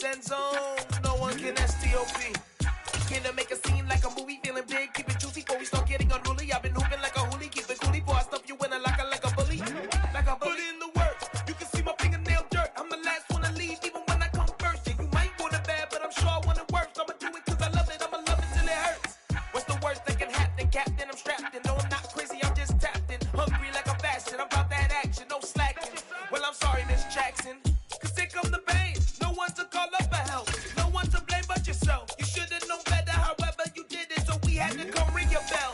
this end zone. No one can STOP. Came to make a scene like a movie, feeling big, keep it juicy before we start getting unruly. I've been hooping like a hoolie, keep it coolie before I stuff you in a locker like a bully. Like a bully in the work. You can see my fingernail dirt. I'm the last one to leave, even when I come first. Yeah, you might want it bad, but I'm sure I want it worse. I'ma do it cause I love it, I'ma love it till it hurts. What's the worst that can happen, Captain? I'm strapped in. No, I'm not crazy, I'm just tapped in. Hungry like a fashion, I'm about that action, no slacking. Well, I'm sorry, Miss Jackson. Cause here come the pain. No one to call up for help. No one to blame but yourself. You should've known better, however you did it, so we had to come ring your bell.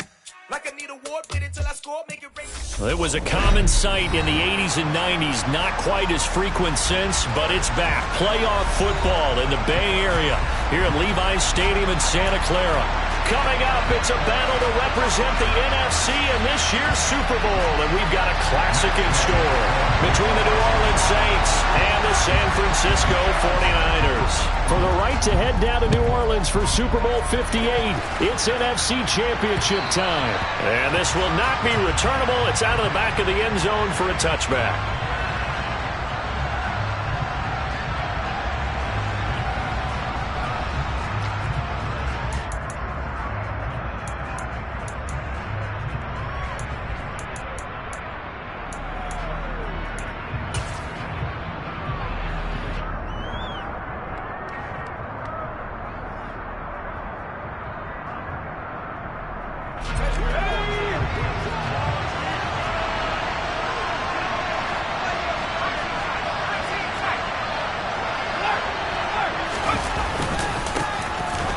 Like I need a award, wait until I score, make it rain. Well, it was a common sight in the 80s and 90s, not quite as frequent since, but it's back. Playoff football in the Bay Area here at Levi's Stadium in Santa Clara. Coming up, it's a battle to represent the NFC in this year's Super Bowl, and we've got a classic in store between the New Orleans Saints and the San Francisco 49ers. For the right to head down to New Orleans for Super Bowl 58, it's NFC Championship time. And this will not be returnable. It's out of the back of the end zone for a touchback.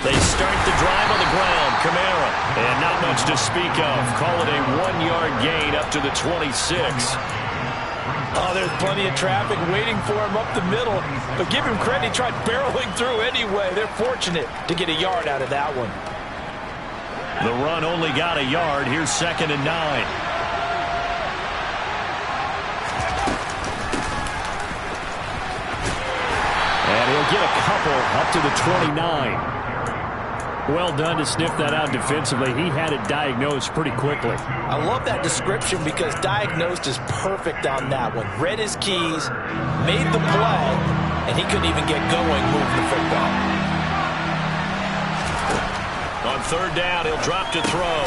They start the drive on the ground. Kamara. And not much to speak of. Call it a 1-yard gain up to the 26. Oh, there's plenty of traffic waiting for him up the middle. But give him credit, he tried barreling through anyway. They're fortunate to get a yard out of that one. The run only got a yard. Here's 2nd and 9. And he'll get a couple up to the 29. Well done to sniff that out defensively. He had it diagnosed pretty quickly. I love that description because diagnosed is perfect on that one. Read his keys, made the play, and he couldn't even get going moving the football. On 3rd down, he'll drop to throw.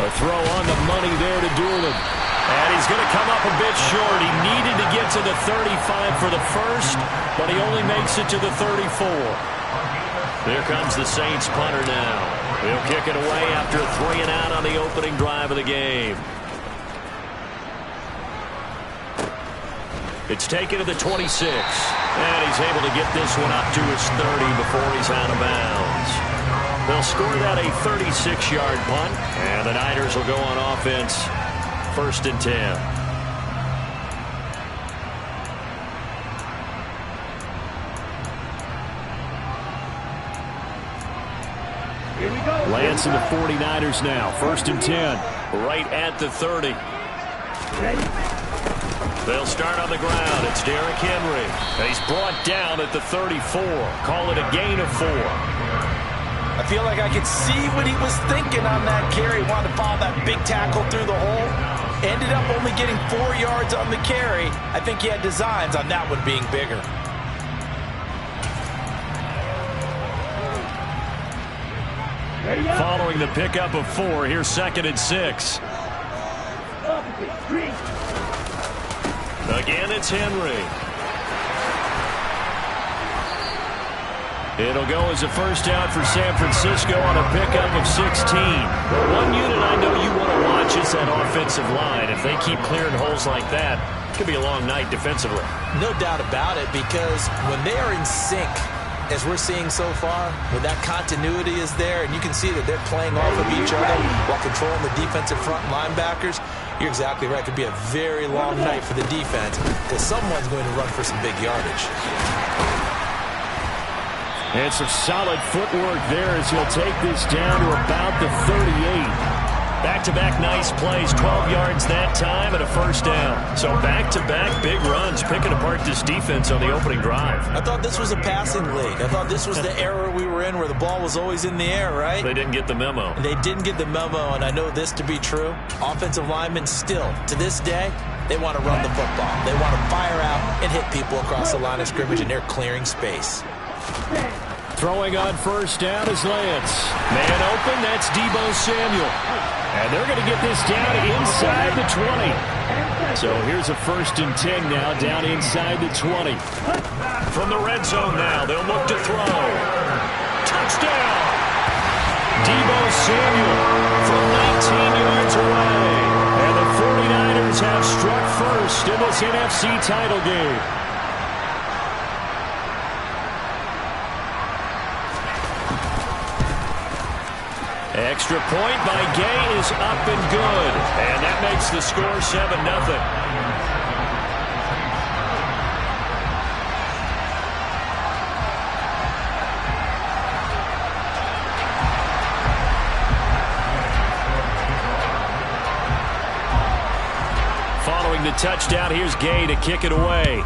A throw on the money there to Doolin. And he's going to come up a bit short. He needed to get to the 35 for the first, but he only makes it to the 34. Here comes the Saints punter now. He'll kick it away after a 3 and out on the opening drive of the game. It's taken to the 26. And he's able to get this one up to his 30 before he's out of bounds. They'll score that a 36-yard punt. And the Niners will go on offense. 1st and 10. Lance and the 49ers now. 1st and 10. Right at the 30. They'll start on the ground. It's Derrick Henry. And he's brought down at the 34. Call it a gain of 4. I feel like I could see what he was thinking on that carry. Wanted to follow that big tackle through the hole. Ended up only getting 4 yards on the carry. I think he had designs on that one being bigger. Following the pickup of 4, here's 2nd and 6. Again, it's Henry. It'll go as a 1st down for San Francisco on a pickup of 16. One unit I know you want to watch is that offensive line. If they keep clearing holes like that, it could be a long night defensively. No doubt about it, because when they are in sync, as we're seeing so far, when that continuity is there, and you can see that they're playing off of each other while controlling the defensive front linebackers, you're exactly right. It could be a very long night for the defense because someone's going to run for some big yardage. And some solid footwork there as he'll take this down to about the 38. Back-to-back nice plays, 12 yards that time and a 1st down. So back-to-back big runs, picking apart this defense on the opening drive. I thought this was a passing league. I thought this was the era we were in where the ball was always in the air, right? They didn't get the memo. They didn't get the memo, and I know this to be true. Offensive linemen still, to this day, they want to run the football. They want to fire out and hit people across the line of scrimmage, and they're clearing space. Throwing on first down is Lance. Man open, that's Deebo Samuel. And they're going to get this down inside the 20. So here's a 1st and 10 now, down inside the 20. From the red zone now, they'll look to throw. Touchdown! Deebo Samuel from 19 yards away. And the 49ers have struck first in this NFC title game. Extra point by Gay is up and good. And that makes the score 7-0. Following the touchdown, here's Gay to kick it away.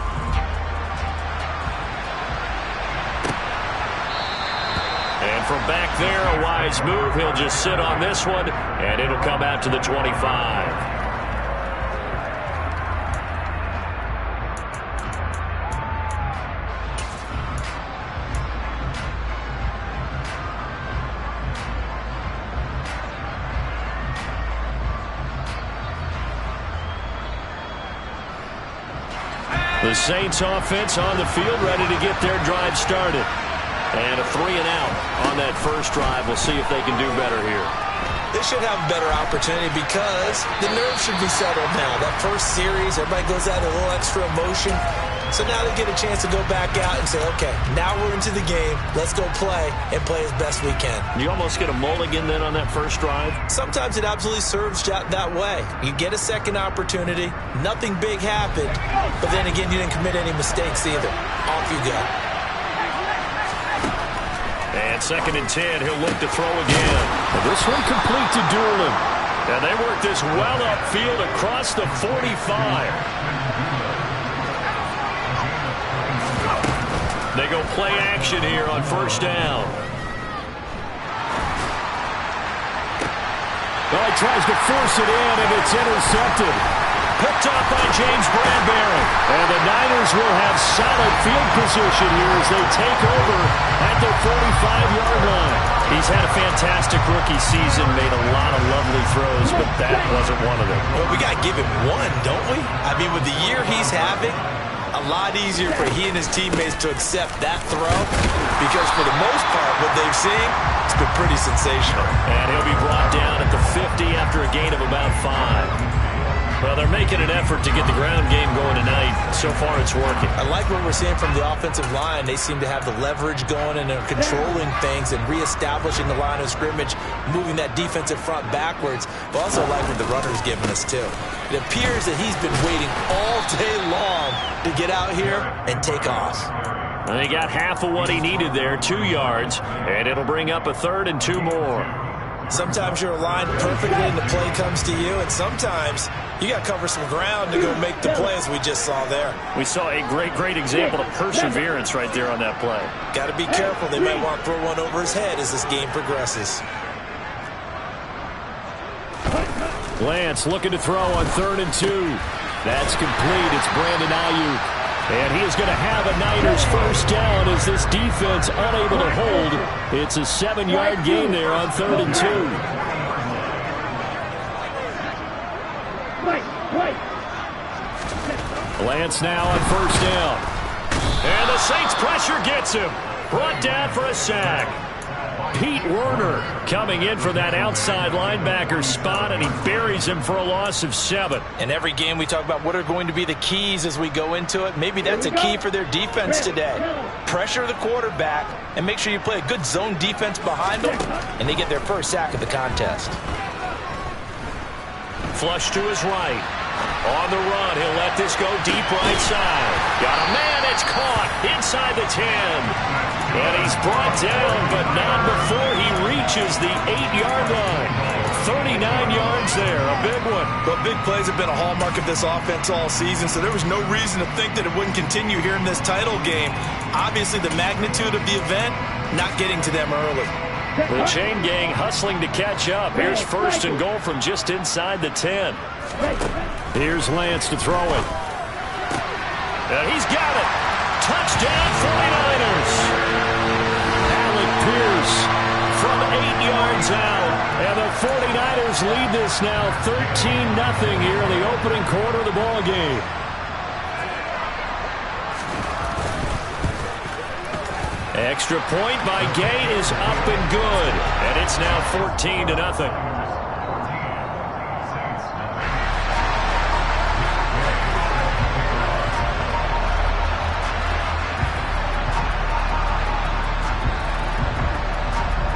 And from back there, a wise move. He'll just sit on this one, and it'll come out to the 25. The Saints offense on the field, ready to get their drive started. And a 3-and-out on that first drive. We'll see if they can do better here. They should have a better opportunity because the nerves should be settled now. That first series, everybody goes out with a little extra emotion. So now they get a chance to go back out and say, okay, now we're into the game. Let's go play and play as best we can. You almost get a mulligan then on that first drive? Sometimes it absolutely serves that way. You get a second opportunity. Nothing big happened. But then again, you didn't commit any mistakes either. Off you go. And 2nd and 10, he'll look to throw again. And this one complete to Doolin. And they work this well upfield across the 45. They go play action here on first down. Well, he tries to force it in, and it's intercepted. Picked off by James Bradbury. And the Niners will have solid field position here as they take over at the 45-yard line. He's had a fantastic rookie season, made a lot of lovely throws, but that wasn't one of them. Well, we got to give him one, don't we? I mean, with the year he's having, a lot easier for he and his teammates to accept that throw because for the most part, what they've seen, it's been pretty sensational. And he'll be brought down at the 50 after a gain of about 5. Well, they're making an effort to get the ground game going tonight. So far, it's working. I like what we're seeing from the offensive line. They seem to have the leverage going and are controlling things and reestablishing the line of scrimmage, moving that defensive front backwards. But also like what the runner's giving us, too. It appears that he's been waiting all day long to get out here and take off. And he got half of what he needed there, 2 yards, and it'll bring up a 3rd and 2 more. Sometimes you're aligned perfectly and the play comes to you, and sometimes you got to cover some ground to go make the play, as we just saw there. We saw a great example of perseverance right there on that play. Got to be careful. They might want to throw one over his head as this game progresses. Lance looking to throw on 3rd and 2. That's complete. It's Brandon Ayuk. And he is going to have a Niners first down as this defense unable to hold. It's a 7-yard gain there on 3rd and 2. Lance now on first down. And the Saints pressure gets him. Brought down for a sack. Pete Werner coming in for that outside linebacker spot, and he buries him for a loss of 7. And every game we talk about what are going to be the keys as we go into it. Maybe that's a key for their defense today. Pressure the quarterback and make sure you play a good zone defense behind them, and they get their first sack of the contest. Flush to his right. On the run, he'll let this go deep right side. Got a man, it's caught inside the 10. And he's brought down, but not before he reaches the 8-yard line. 39 yards there, a big one. But big plays have been a hallmark of this offense all season, so there was no reason to think that it wouldn't continue here in this title game. Obviously, the magnitude of the event, not getting to them early. The chain gang hustling to catch up. Here's 1st and goal from just inside the 10. Here's Lance to throw it. And he's got it. Touchdown 49ers. one's out. And the 49ers lead this now 13-0 here in the opening quarter of the ball game. Extra point by Gay is up and good. And it's now 14-0.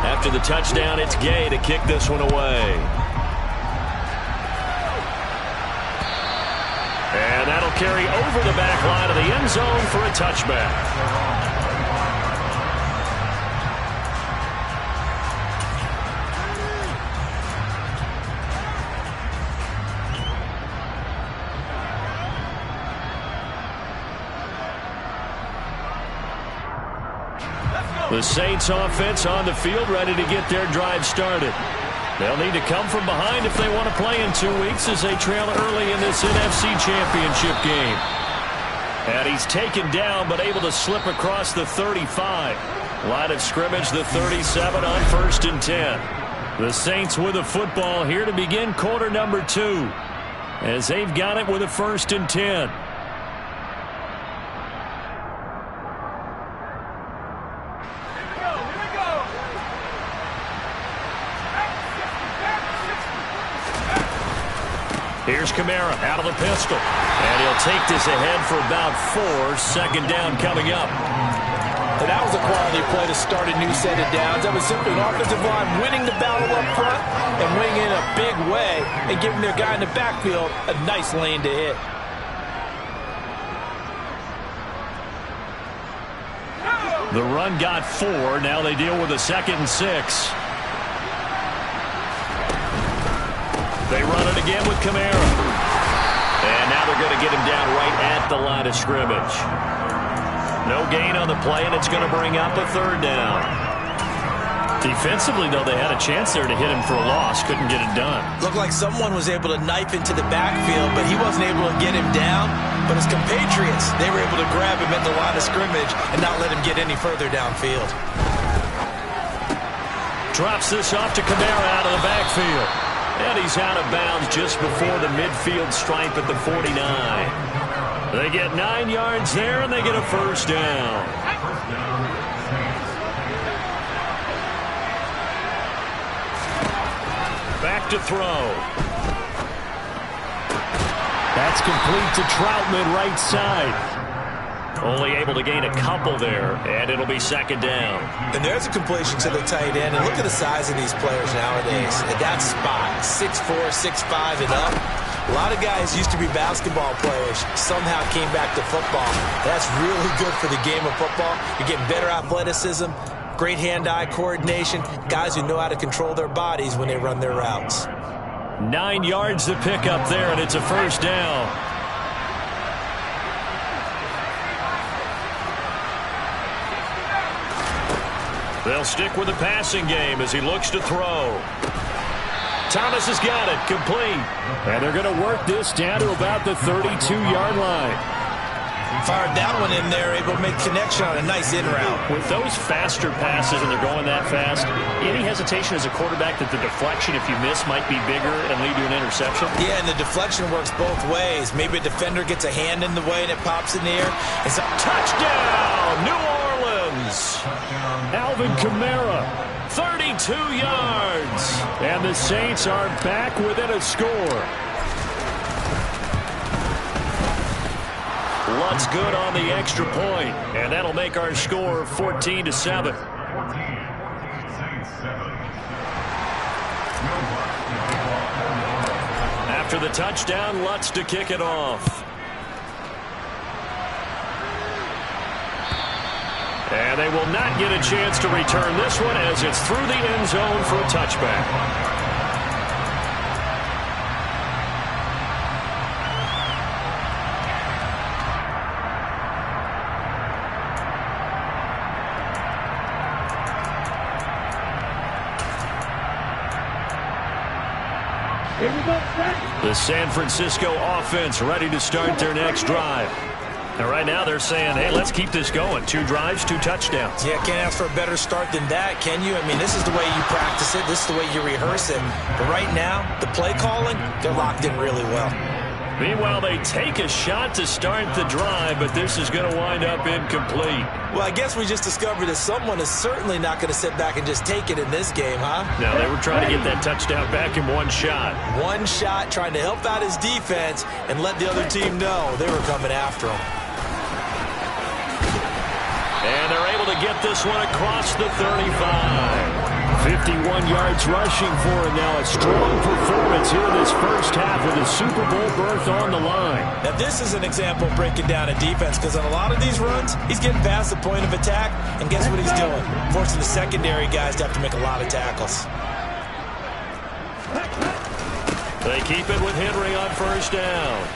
After the touchdown, it's Gay to kick this one away. And that'll carry over the back line of the end zone for a touchback. The Saints offense on the field, ready to get their drive started. They'll need to come from behind if they want to play in 2 weeks as they trail early in this NFC Championship game. And he's taken down but able to slip across the 35. Line of scrimmage, the 37 on 1st and 10. The Saints with a football here to begin quarter number 2 as they've got it with a 1st and 10. Here's Kamara out of the pistol. And he'll take this ahead for about 4. Second down coming up. And that was a quality play to start a new set of downs. That was simply an offensive line winning the battle up front and winning in a big way and giving their guy in the backfield a nice lane to hit. The run got 4. Now they deal with a 2nd and 6. They run it again with Kamara. And now they're going to get him down right at the line of scrimmage. No gain on the play, and it's going to bring up a 3rd down. Defensively, though, they had a chance there to hit him for a loss. Couldn't get it done. Looked like someone was able to knife into the backfield, but he wasn't able to get him down. But his compatriots, they were able to grab him at the line of scrimmage and not let him get any further downfield. Drops this off to Kamara out of the backfield. And he's out of bounds just before the midfield stripe at the 49. They get 9 yards there, and they get a 1st down. Back to throw. That's complete to Troutman, right side. Only able to gain a couple there, and it'll be 2nd down. And there's a completion to the tight end. And look at the size of these players nowadays. At that spot, 6'4", 6'5", and up. A lot of guys used to be basketball players, somehow came back to football. That's really good for the game of football. You're getting better athleticism, great hand-eye coordination, guys who know how to control their bodies when they run their routes. 9 yards to pick up there, and it's a 1st down. They'll stick with the passing game as he looks to throw. Thomas has got it, complete. And they're going to work this down to about the 32-yard line. Fired that one in there, able to make connection on a nice in route. With those faster passes and they're going that fast, any hesitation as a quarterback that the deflection, if you miss, might be bigger and lead to an interception? Yeah, and the deflection works both ways. Maybe a defender gets a hand in the way and it pops in the air. It's a touchdown, New Orleans. Alvin Kamara, 32 yards. And the Saints are back within a score. Lutt's good on the extra point, and that'll make our score 14-7. After the touchdown, Lutz to kick it off. And they will not get a chance to return this one as it's through the end zone for a touchback. The San Francisco offense ready to start their next drive. And right now they're saying, hey, let's keep this going. 2 drives, 2 touchdowns. Yeah, can't ask for a better start than that, can you? I mean, this is the way you practice it. This is the way you rehearse it. But right now, the play calling, they're locked in really well. Meanwhile, they take a shot to start the drive, but this is going to wind up incomplete. Well, I guess we just discovered that someone is certainly not going to sit back and just take it in this game, huh? No, they were trying to get that touchdown back in 1 shot. 1 shot, trying to help out his defense and let the other team know they were coming after him. And they're able to get this one across the 35. 51 yards rushing for him now. A strong performance here in this first half with the Super Bowl berth on the line. Now, this is an example of breaking down a defense because on a lot of these runs, he's getting past the point of attack, and guess what he's doing? Forcing the secondary guys to have to make a lot of tackles. They keep it with Henry on first down.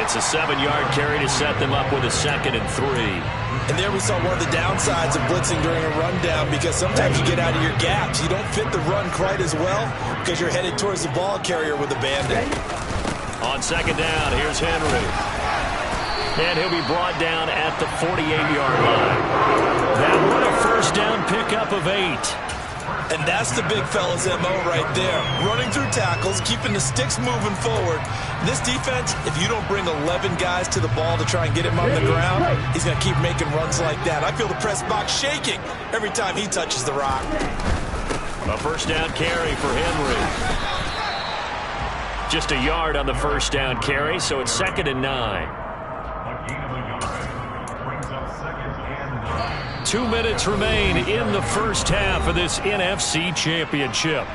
It's a 7-yard carry to set them up with a 2nd and 3. And there we saw one of the downsides of blitzing during a rundown because sometimes you get out of your gaps. You don't fit the run quite as well because you're headed towards the ball carrier with a bandit. On 2nd down, here's Henry. And he'll be brought down at the 48-yard line. That one a first down pickup of 8. And that's the big fella's MO right there. Running through tackles, keeping the sticks moving forward. This defense, if you don't bring 11 guys to the ball to try and get him on the ground, he's going to keep making runs like that. I feel the press box shaking every time he touches the rock. A first down carry for Henry. Just a yard on the first down carry, so it's 2nd and 9. 2 minutes remain in the first half of this NFC Championship.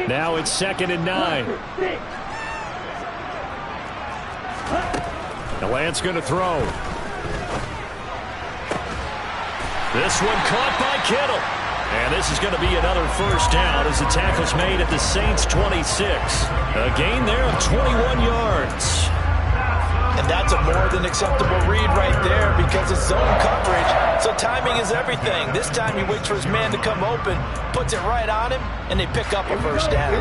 Now it's 2nd and 9. Now Lance going to throw. This one caught by Kittle. And this is going to be another first down as the tackle's made at the Saints' 26. A gain there of 21 yards. And that's a more than acceptable read right there because it's zone coverage. So timing is everything. This time he waits for his man to come open, puts it right on him, and they pick up a first down.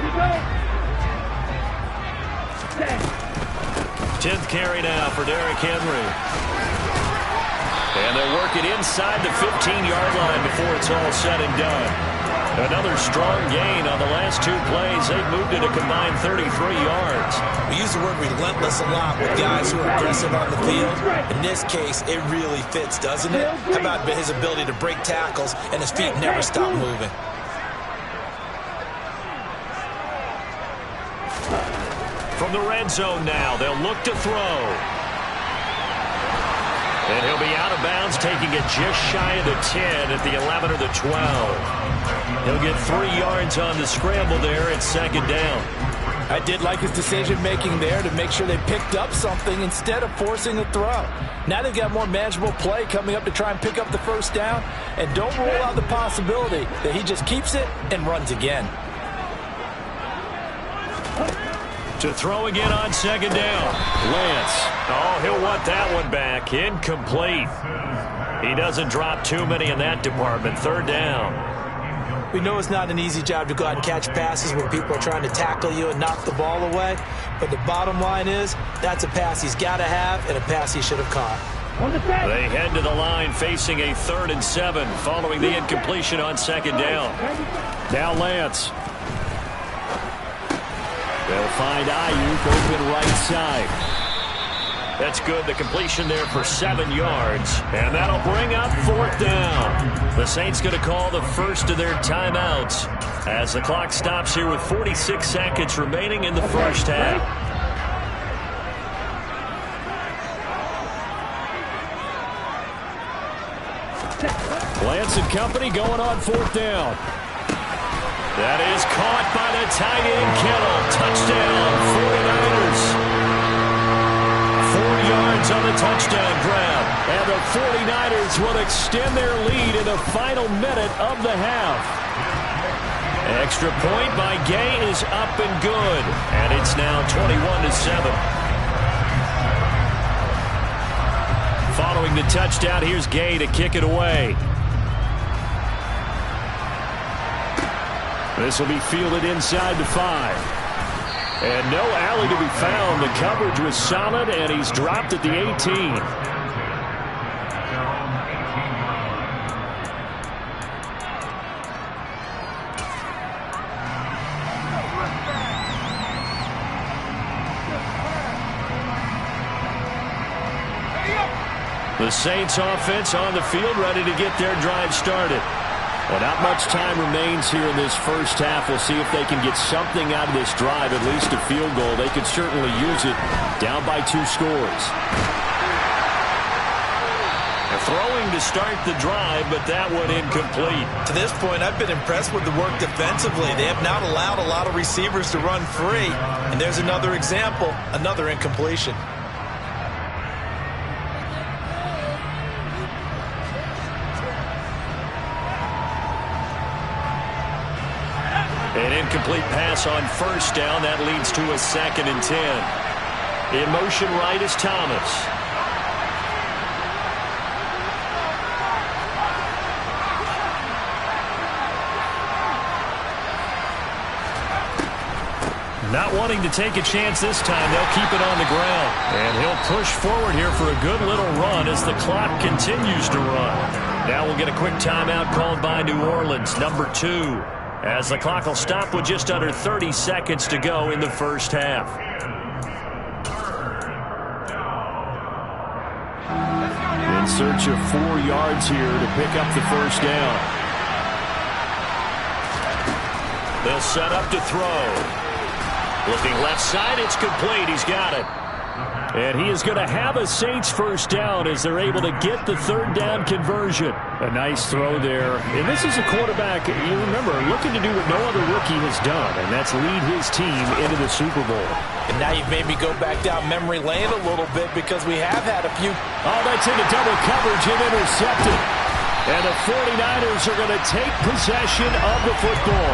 10th carry now for Derrick Henry. And they'll work it inside the 15-yard line before it's all said and done. Another strong gain on the last 2 plays. They've moved it a combined 33 yards. We use the word relentless a lot with guys who are aggressive on the field. In this case, it really fits, doesn't it? How about his ability to break tackles and his feet never stop moving? From the red zone now, they'll look to throw. And he'll be out of bounds, taking it just shy of the 10 at the 11 or the 12. He'll get 3 yards on the scramble there at 2nd down. I did like his decision-making there to make sure they picked up something instead of forcing a throw. Now they've got more manageable play coming up to try and pick up the first down. And don't rule out the possibility that he just keeps it and runs again. To throw again on 2nd down. Lance. Oh, he'll want that one back. Incomplete. He doesn't drop too many in that department. 3rd down. We know it's not an easy job to go out and catch passes when people are trying to tackle you and knock the ball away. But the bottom line is, that's a pass he's got to have and a pass he should have caught. They head to the line facing a 3rd and 7 following the incompletion on 2nd down. Now Lance. They'll find Ayuk open right side. That's good. The completion there for 7 yards. And that'll bring up 4th down. The Saints going to call the first of their timeouts as the clock stops here with 46 seconds remaining in the first half. Lance and company going on 4th down. That is caught by the tight end, Kittle. Touchdown, 49ers. 4 yards on the touchdown grab. And the 49ers will extend their lead in the final minute of the half. Extra point by Gay is up and good. And it's now 21-7. Following the touchdown, here's Gay to kick it away. This will be fielded inside the 5. And no alley to be found. The coverage was solid, and he's dropped at the 18. The Saints offense on the field, ready to get their drive started. Well, not much time remains here in this first half. We'll see if they can get something out of this drive, at least a field goal. They could certainly use it, down by 2 scores. Throwing to start the drive, but that one incomplete. To this point, I've been impressed with the work defensively. They have not allowed a lot of receivers to run free. And there's another example, another incompletion. An incomplete pass on first down. That leads to a 2nd and 10. In motion right is Thomas. Not wanting to take a chance this time, they'll keep it on the ground. And he'll push forward here for a good little run as the clock continues to run. Now we'll get a quick timeout called by New Orleans, number 2. As the clock will stop with just under 30 seconds to go in the first half. In search of 4 yards here to pick up the first down. They'll set up to throw. Looking left side, it's complete. He's got it. And he is going to have a Saints first down as they're able to get the 3rd down conversion. A nice throw there. And this is a quarterback, you remember, looking to do what no other rookie has done, and that's lead his team into the Super Bowl. And now you've made me go back down memory lane a little bit because we have had a few. Oh, that's into double coverage and intercepted. And the 49ers are going to take possession of the football.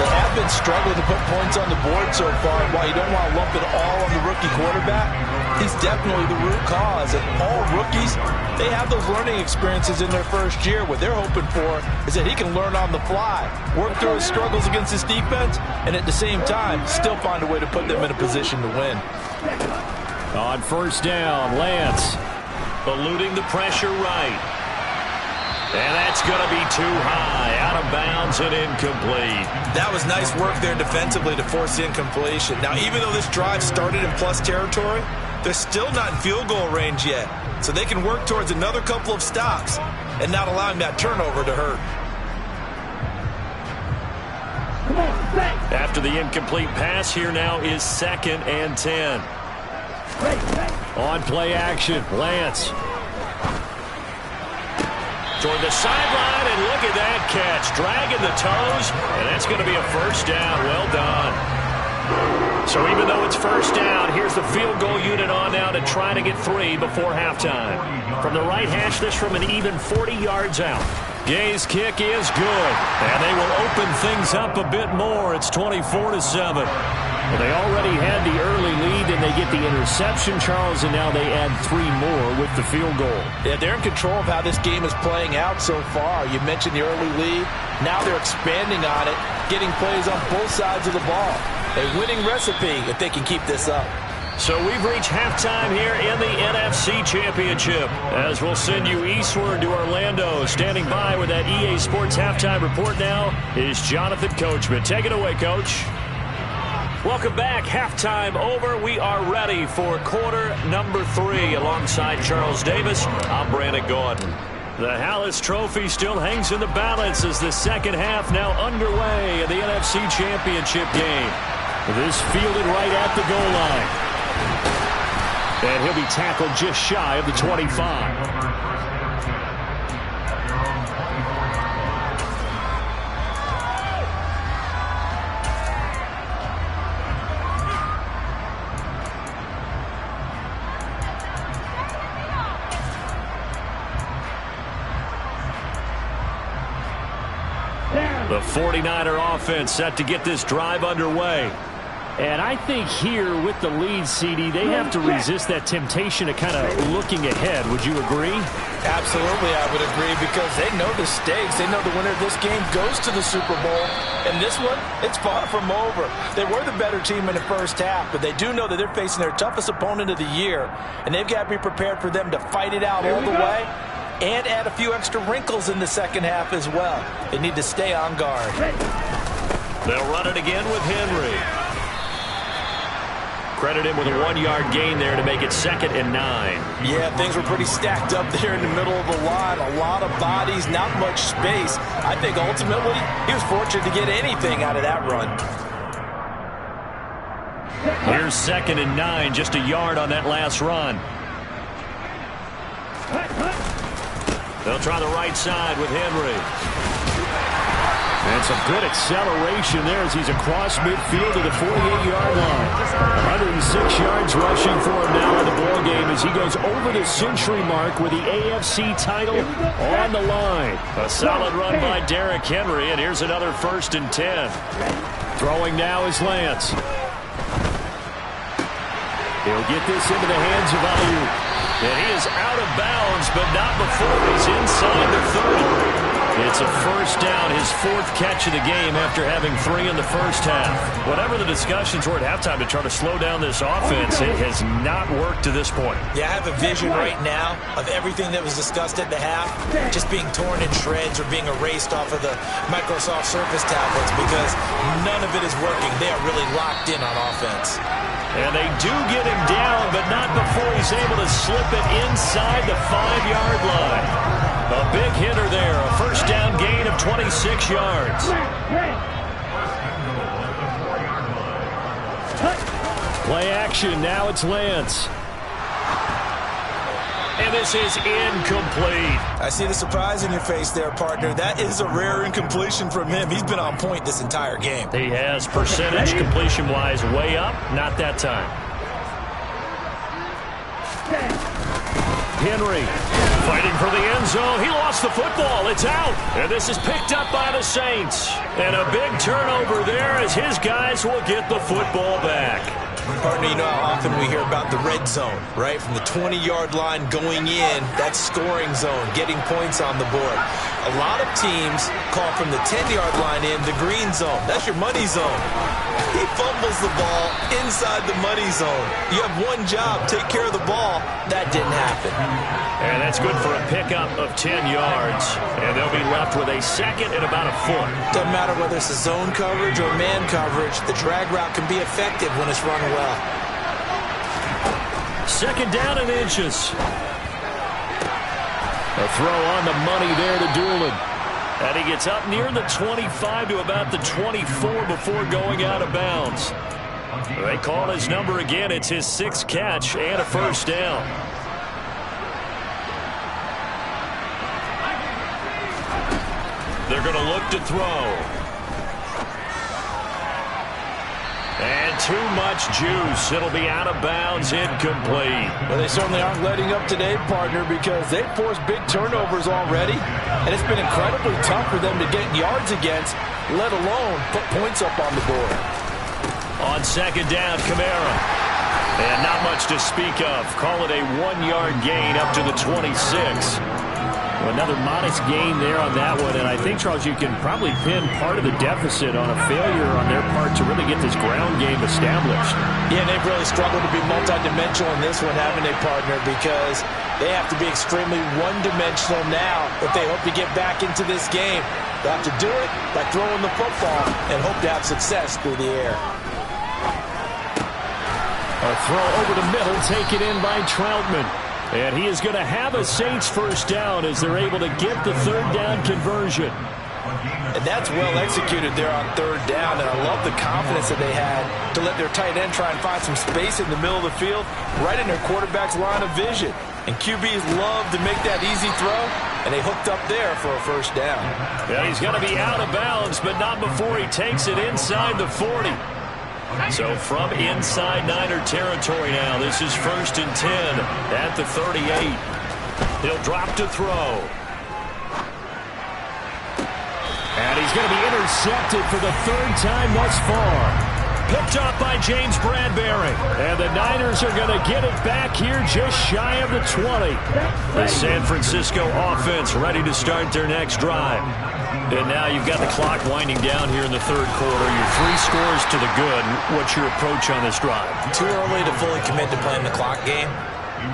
They have been struggling to put points on the board so far. While you don't want to lump it all on the rookie quarterback, he's definitely the root cause. And all rookies, they have those learning experiences in their first year. What they're hoping for is that he can learn on the fly, work through his struggles against his defense, and at the same time, still find a way to put them in a position to win. On first down, Lance eluding the pressure right. And that's going to be too high, out of bounds and incomplete. That was nice work there defensively to force the incompletion. Now, even though this drive started in plus territory, they're still not in field goal range yet. So they can work towards another couple of stops and not allowing that turnover to hurt. After the incomplete pass, here now is 2nd and 10. On play action, Lance. Toward the sideline, and look at that catch. Dragging the toes, and that's going to be a first down. Well done. So even though it's first down, here's the field goal unit on now to try to get 3 before halftime. From the right hash, this from an even 40 yards out. Gay's kick is good, and they will open things up a bit more. It's 24-7. Well, they already had the early lead, and they get the interception, Charles, and now they add 3 more with the field goal. Yeah, they're in control of how this game is playing out so far. You mentioned the early lead. Now they're expanding on it, getting plays on both sides of the ball. A winning recipe if they can keep this up. So we've reached halftime here in the NFC Championship, as we'll send you eastward to Orlando. Standing by with that EA Sports halftime report now is Jonathan Coachman. Take it away, Coach. Welcome back. Halftime over. We are ready for quarter number 3. Alongside Charles Davis, I'm Brandon Gordon. The Hallis Trophy still hangs in the balance as the second half now underway in the NFC Championship game. This fielded right at the goal line. And he'll be tackled just shy of the 25. The 49er offense set to get this drive underway. And I think here with the lead, CD, they have to resist that temptation of kind of looking ahead. Would you agree? Absolutely, I would agree, because they know the stakes. They know the winner of this game goes to the Super Bowl. And this one, it's far from over. They were the better team in the first half, but they do know that they're facing their toughest opponent of the year. And they've got to be prepared for them to fight it out all the way and add a few extra wrinkles in the second half as well. They need to stay on guard. They'll run it again with Henry. Credit him with a 1-yard gain there to make it 2nd and 9. Yeah, things were pretty stacked up there in the middle of the line. A lot of bodies, not much space. I think ultimately he was fortunate to get anything out of that run. Here's 2nd and 9, just a yard on that last run. They'll try the right side with Henry. And some good acceleration there as he's across midfield to the 48-yard line. 106 yards rushing for him now in the ball game as he goes over the century mark with the AFC title on the line. A solid run by Derrick Henry, and here's another 1st and 10. Throwing now is Lance. He'll get this into the hands of Ayuk. And he is out of bounds, but not before he's inside the 30. It's a 1st down, his 4th catch of the game after having 3 in the first half. Whatever the discussions were at halftime to try to slow down this offense, it has not worked to this point. Yeah, I have a vision right now of everything that was discussed at the half just being torn in shreds or being erased off of the Microsoft Surface tablets, because none of it is working. They are really locked in on offense. And they do get him down, but not before he's able to slip it inside the 5-yard line. A big hitter there, a 1st down gain of 26 yards. Play action, now it's Lance. And this is incomplete. I see the surprise in your face there, partner. That is a rare incompletion from him. He's been on point this entire game. He has, percentage completion-wise way up, not that time. Henry fighting for the end zone. He lost the football. It's out. And this is picked up by the Saints. And a big turnover there as his guys will get the football back. Partner, you know how often we hear about the red zone, right? From the 20-yard line going in, that scoring zone, getting points on the board. A lot of teams call from the 10-yard line in the green zone. That's your money zone. He fumbles the ball inside the money zone. You have one job, take care of the ball. That didn't happen. And that's good for a pickup of 10 yards. And they'll be left with a 2nd and about a foot. Doesn't matter whether it's a zone coverage or man coverage, the drag route can be effective when it's run well. 2nd down and inches. A throw on the money there to Doolin. And he gets up near the 25 to about the 24 before going out of bounds. They call his number again. It's his 6th catch and a 1st down. They're going to look to throw. And too much juice. It'll be out of bounds, incomplete. Well, they certainly aren't letting up today, partner, because they've forced big turnovers already. And it's been incredibly tough for them to get yards against, let alone put points up on the board. On 2nd down, Kamara. And not much to speak of. Call it a 1-yard gain up to the 26. Another modest gain there on that one, and I think, Charles, you can probably pin part of the deficit on a failure on their part to really get this ground game established. Yeah, they've really struggled to be multidimensional in this one, haven't they, partner, because they have to be extremely one-dimensional now if they hope to get back into this game. They'll have to do it by throwing the football and hope to have success through the air. A throw over the middle, taken in by Troutman. And he is going to have a Saints 1st down as they're able to get the 3rd down conversion. And that's well executed there on 3rd down, and I love the confidence that they had to let their tight end try and find some space in the middle of the field, right in their quarterback's line of vision. And QBs love to make that easy throw, and they hooked up there for a 1st down. Yeah, he's going to be out of bounds, but not before he takes it inside the 40. So from inside Niner territory now, this is 1st and 10 at the 38. He'll drop to throw. And he's going to be intercepted for the 3rd time thus far. Picked up by James Bradbury. And the Niners are going to get it back here just shy of the 20. The San Francisco offense ready to start their next drive. And now you've got the clock winding down here in the third quarter. You're 3 scores to the good. What's your approach on this drive? Too early to fully commit to playing the clock game.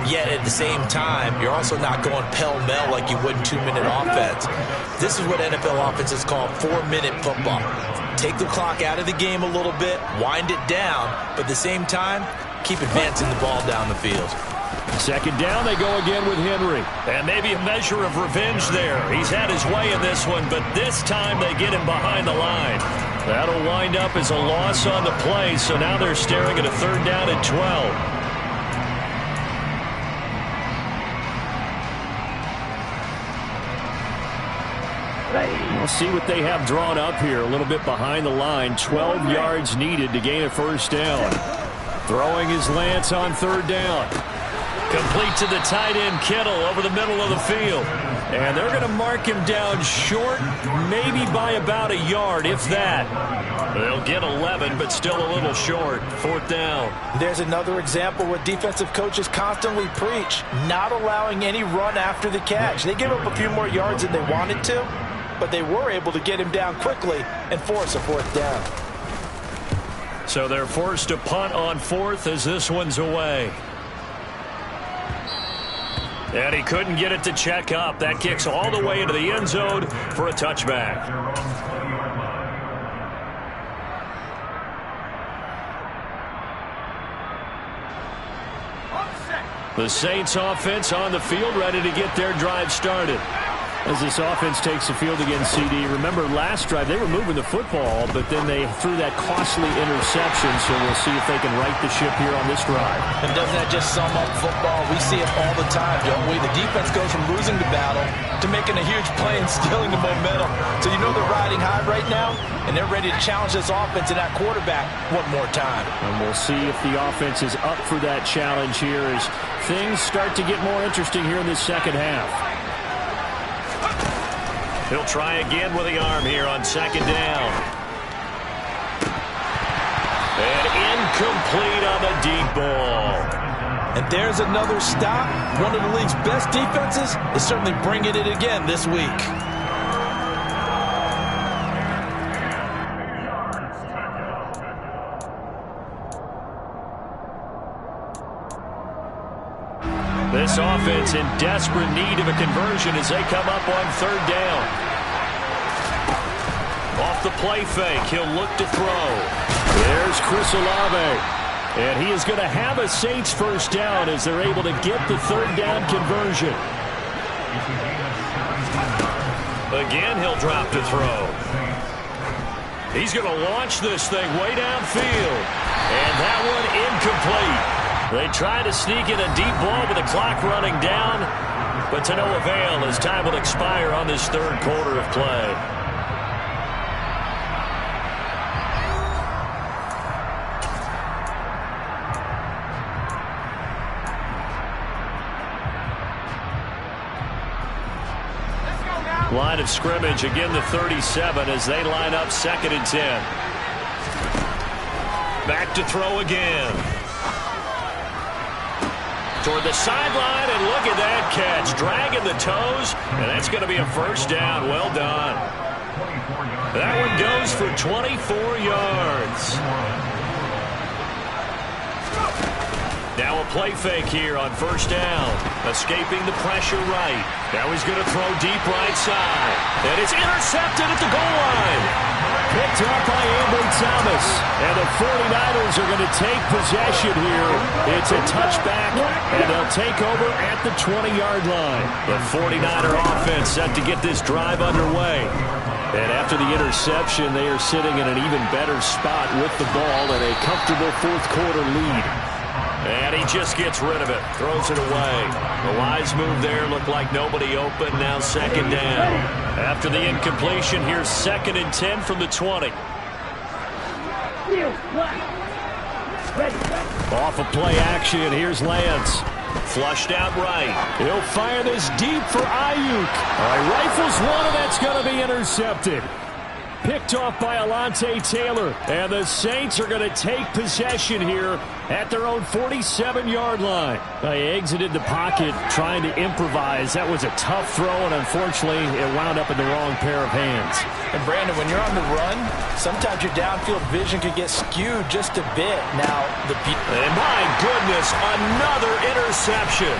Yet at the same time, you're also not going pell-mell like you would in 2-minute offense. This is what NFL offenses call 4-minute football. Take the clock out of the game a little bit, wind it down, but at the same time, keep advancing the ball down the field. Second down, they go again with Henry. And maybe a measure of revenge there. He's had his way in this one, but this time they get him behind the line. That'll wind up as a loss on the play, so now they're staring at a third down and 12. We'll see what they have drawn up here. A little bit behind the line. 12 yards needed to gain a first down. Throwing is Lance on third down. Complete to the tight end, Kittle, over the middle of the field. And they're going to mark him down short, maybe by about a yard, if that. They'll get 11, but still a little short. Fourth down. There's another example what defensive coaches constantly preach, not allowing any run after the catch. They gave up a few more yards than they wanted to, but they were able to get him down quickly and force a fourth down. So they're forced to punt on fourth as this one's away. And he couldn't get it to check up. That kicks all the way into the end zone for a touchback. The Saints offense on the field, ready to get their drive started. As this offense takes the field against CD. Remember, last drive, they were moving the football, but then they threw that costly interception, so we'll see if they can right the ship here on this drive. And doesn't that just sum up football? We see it all the time, don't we? The defense goes from losing the battle to making a huge play and stealing the momentum. So you know they're riding high right now, and they're ready to challenge this offense and that quarterback one more time. And we'll see if the offense is up for that challenge here as things start to get more interesting here in this second half. He'll try again with the arm here on second down. And incomplete on the deep ball. And there's another stop. One of the league's best defenses is certainly bringing it again this week. This offense in desperate need of a conversion as they come up on third down. Off the play fake, he'll look to throw. There's Chris Olave. And he is going to have a Saints first down as they're able to get the third down conversion. Again, he'll drop to throw. He's going to launch this thing way downfield. And that one incomplete. They try to sneak in a deep ball with the clock running down, but to no avail as time will expire on this third quarter of play. Line of scrimmage, again the 37 as they line up second and 10. Back to throw again. Toward the sideline, and look at that catch. Dragging the toes, and that's going to be a first down. Well done. That one goes for 24 yards. Now a play fake here on first down. Escaping the pressure right. Now he's going to throw deep right side. And it's intercepted at the goal line. Picked up by Ambry Thomas. And the 49ers are going to take possession here. It's a touchback, and they'll take over at the 20-yard line. The 49er offense set to get this drive underway. And after the interception, they are sitting in an even better spot with the ball and a comfortable fourth quarter lead. And he just gets rid of it, throws it away. The wise move there, looked like nobody open, now second down. After the incompletion, here's second and 10 from the 20. Off of play action, here's Lance. Flushed out right. He'll fire this deep for Ayuk. All right, rifles one, and that's going to be intercepted. Picked off by Alontae Taylor. And the Saints are going to take possession here at their own 47-yard line. They exited the pocket trying to improvise. That was a tough throw, and unfortunately, it wound up in the wrong pair of hands. And Brandon, when you're on the run, sometimes your downfield vision could get skewed just a bit. Now, and my goodness, another interception.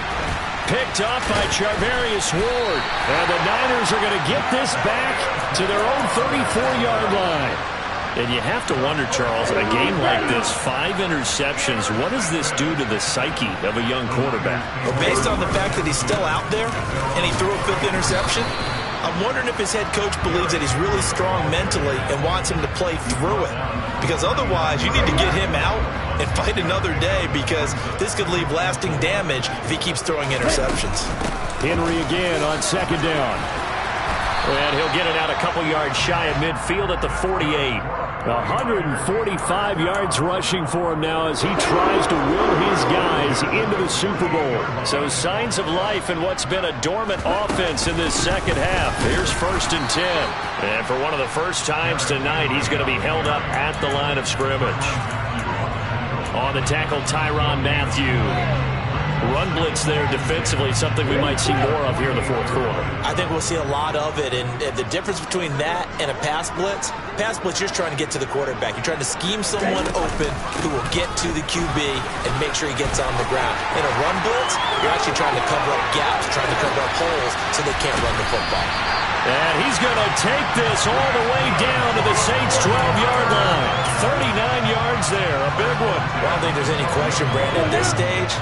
Picked off by Charvarius Ward. And the Niners are going to get this back to their own 34-yard line. And you have to wonder, Charles, in a game like this, 5 interceptions, what does this do to the psyche of a young quarterback? Well, based on the fact that he's still out there and he threw a 5th interception, I'm wondering if his head coach believes that he's really strong mentally and wants him to play through it. Because otherwise, you need to get him out and fight another day, because this could leave lasting damage if he keeps throwing interceptions. Henry again on 2nd down. And he'll get it out a couple yards shy of midfield at the 48. 145 yards rushing for him now as he tries to will his guys into the Super Bowl. So signs of life in what's been a dormant offense in this second half. Here's 1st and 10. And for one of the first times tonight, he's going to be held up at the line of scrimmage. On the tackle, Tyrann Mathieu. Run blitz there defensively, something we might see more of here in the 4th quarter. I think we'll see a lot of it, and the difference between that and a pass blitz, you're just trying to get to the quarterback. You're trying to scheme someone open who will get to the QB and make sure he gets on the ground. In a run blitz, you're actually trying to cover up gaps, trying to cover up holes so they can't run the football. And he's going to take this all the way down to the Saints' 12-yard line. 39 yards there, a big one. I don't think there's any question, Brandon, at this stage.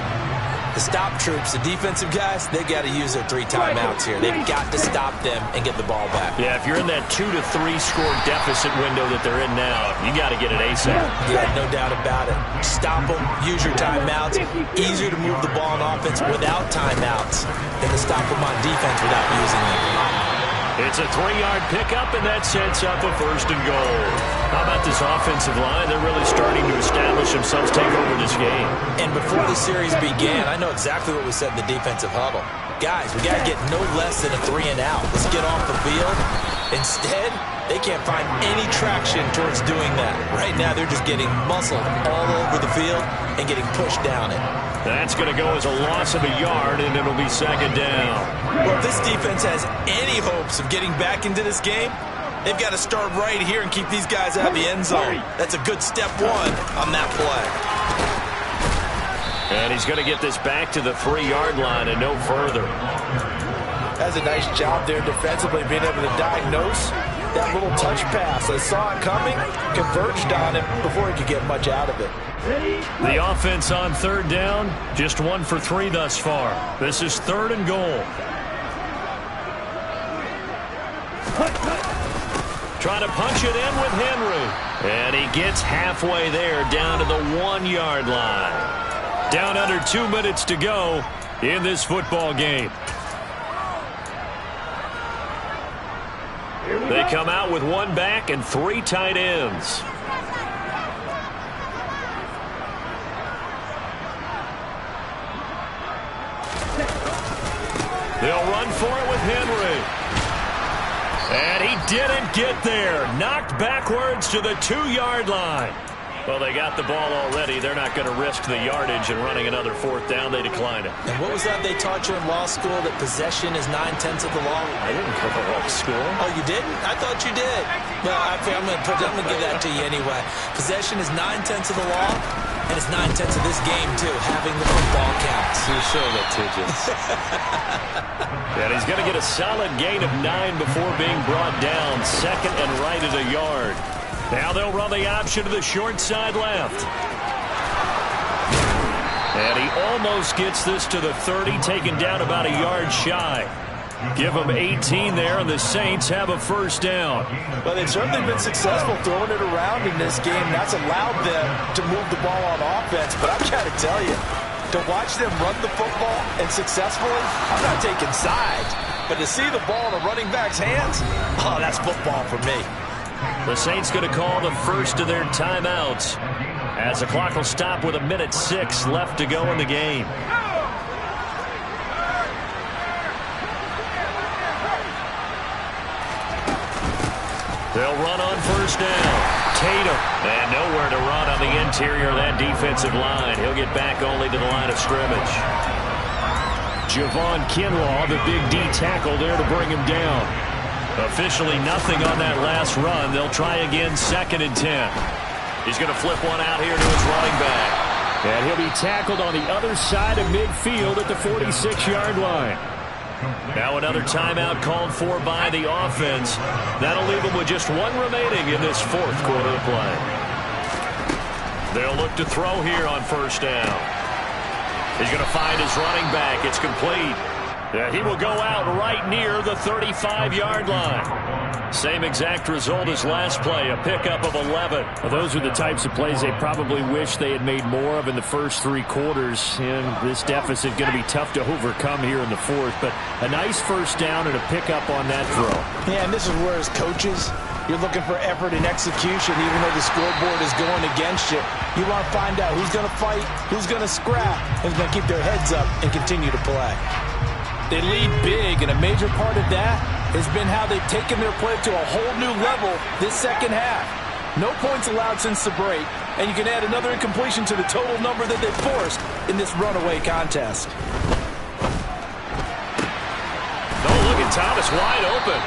The stop troops, the defensive guys, they've got to use their 3 timeouts here. They've got to stop them and get the ball back. Yeah, if you're in that 2 to 3 score deficit window that they're in now, you got to get it ASAP. Yeah, no doubt about it. Stop them, use your timeouts. Easier to move the ball on offense without timeouts than to stop them on defense without using them. It's a 3-yard pickup, and that sets up a 1st and goal. How about this offensive line? They're really starting to establish themselves, take over this game. And before the series began, I know exactly what we said in the defensive huddle. Guys, we got to get no less than a 3 and out. Let's get off the field. Instead, they can't find any traction towards doing that. Right now, they're just getting muscled all over the field and getting pushed down it. That's going to go as a loss of a yard, and it'll be 2nd down. Well, if this defense has any hopes of getting back into this game, they've got to start right here and keep these guys out of the end zone. That's a good step 1 on that play. And he's going to get this back to the 3-yard line and no further. That's a nice job there defensively, being able to diagnose that little touch pass. They saw it coming, converged on him before he could get much out of it. The offense on 3rd down, just 1 for 3 thus far. This is 3rd and goal. Trying to punch it in with Henry. And he gets halfway there, down to the 1-yard line. Down under 2 minutes to go in this football game. They come out with 1 back and 3 tight ends. They'll run for it with Henry. And he didn't get there. Knocked backwards to the 2-yard line. Well, they got the ball already. They're not going to risk the yardage and running another 4th down. They decline it. And what was that they taught you in law school, that possession is 9/10 of the law? I didn't go to law school. Oh, you didn't? I thought you did. Well, I'm going to give that to you anyway. Possession is 9/10 of the law, and it's 9/10 of this game, too. Having the football counts. You're so litigious. And he's going to get a solid gain of 9 before being brought down. 2nd and right at a yard. Now they'll run the option to the short side left. And he almost gets this to the 30, taken down about a yard shy. Give them 18 there, and the Saints have a 1st down. Well, they've certainly been successful throwing it around in this game. That's allowed them to move the ball on offense. But I've got to tell you, to watch them run the football and successfully, I'm not taking sides. But to see the ball in a running back's hands, oh, that's football for me. The Saints going to call the first of their timeouts as the clock will stop with 1:06 left to go in the game. They'll run on first down. Tatum. And nowhere to run on the interior of that defensive line. He'll get back only to the line of scrimmage. Javon Kinlaw, the big D tackle there to bring him down. Officially nothing on that last run. They'll try again, 2nd and 10. He's going to flip one out here to his running back. And he'll be tackled on the other side of midfield at the 46-yard line. Now another timeout called for by the offense. That'll leave them with just one remaining in this 4th quarter of play. They'll look to throw here on first down. He's going to find his running back. It's complete. He will go out right near the 35-yard line. Same exact result as last play, a pickup of 11. Well, those are the types of plays they probably wish they had made more of in the first 3 quarters. And this deficit going to be tough to overcome here in the 4th. But a nice first down and a pickup on that throw. Yeah, and this is where as coaches, you're looking for effort and execution, even though the scoreboard is going against you. You want to find out who's going to fight, who's going to scrap, who's going to keep their heads up and continue to play. They lead big, and a major part of that has been how they've taken their play to a whole new level this second half. No points allowed since the break, and you can add another incompletion to the total number that they've forced in this runaway contest. Oh, look at Thomas wide open.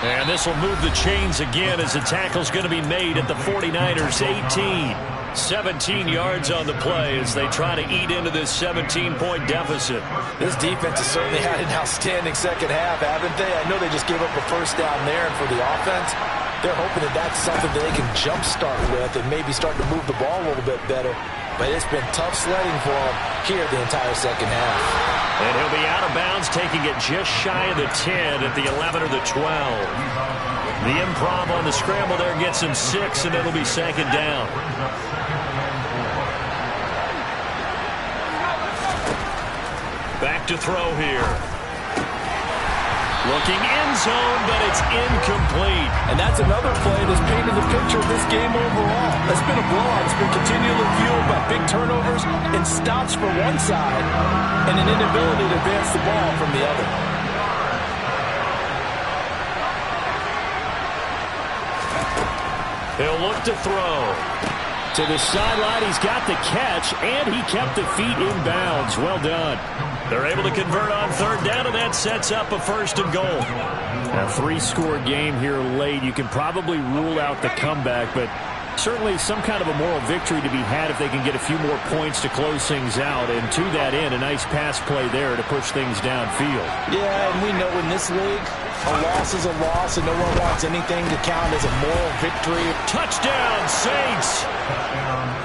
And this will move the chains again as the tackle's going to be made at the 49ers 18. 17 yards on the play as they try to eat into this 17-point deficit. This defense has certainly had an outstanding second half, haven't they? I know they just gave up a first down there, and for the offense, they're hoping that that's something that they can jumpstart with and maybe start to move the ball a little bit better. But it's been tough sledding for them here the entire second half. And he'll be out of bounds, taking it just shy of the 10 at the 11 or the 12. The improv on the scramble there gets him 6, and it'll be 2nd down. Back to throw here. Looking end zone, but it's incomplete. And that's another play that's painted the picture of this game overall. It's been a blowout. It's been continually fueled by big turnovers and stops for one side and an inability to advance the ball from the other. He'll look to throw. To the sideline, he's got the catch, and he kept the feet in bounds. Well done. They're able to convert on 3rd down, and that sets up a 1st and goal. A 3-score game here late. You can probably rule out the comeback, but certainly some kind of a moral victory to be had if they can get a few more points to close things out. And to that end, a nice pass play there to push things downfield. Yeah, and we know in this league, a loss is a loss, and no one wants anything to count as a moral victory. Touchdown, Saints!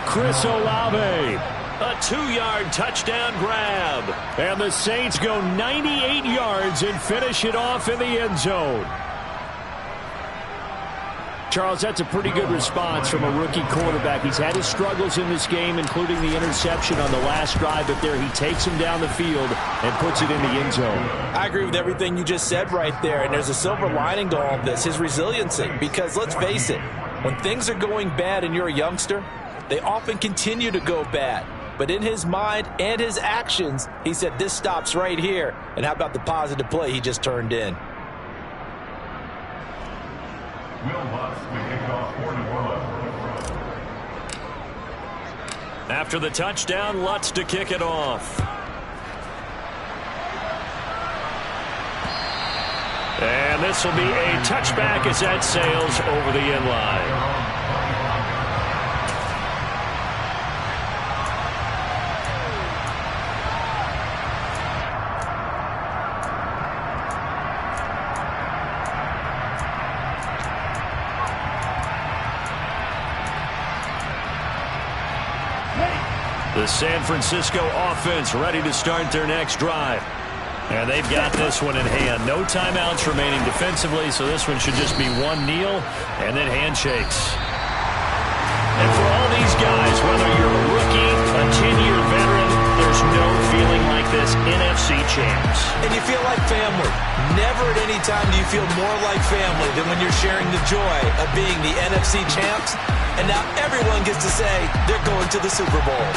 Chris Olave. A 2-yard touchdown grab. And the Saints go 98 yards and finish it off in the end zone. Charles, that's a pretty good response from a rookie quarterback. He's had his struggles in this game, including the interception on the last drive, but there he takes him down the field and puts it in the end zone. I agree with everything you just said right there, and there's a silver lining to all of this, his resiliency, because let's face it, when things are going bad and you're a youngster, they often continue to go bad. But in his mind and his actions, he said, this stops right here. And how about the positive play he just turned in? After the touchdown, Lutz to kick it off. And this will be a touchback as that sails over the end line. The San Francisco offense ready to start their next drive. And they've got this one in hand. No timeouts remaining defensively, so this one should just be one kneel and then handshakes. And for all these guys, whether you're a rookie, a 10-year veteran, there's no feeling like this NFC champs. And you feel like family. Never at any time do you feel more like family than when you're sharing the joy of being the NFC champs. And now everyone gets to say they're going to the Super Bowl.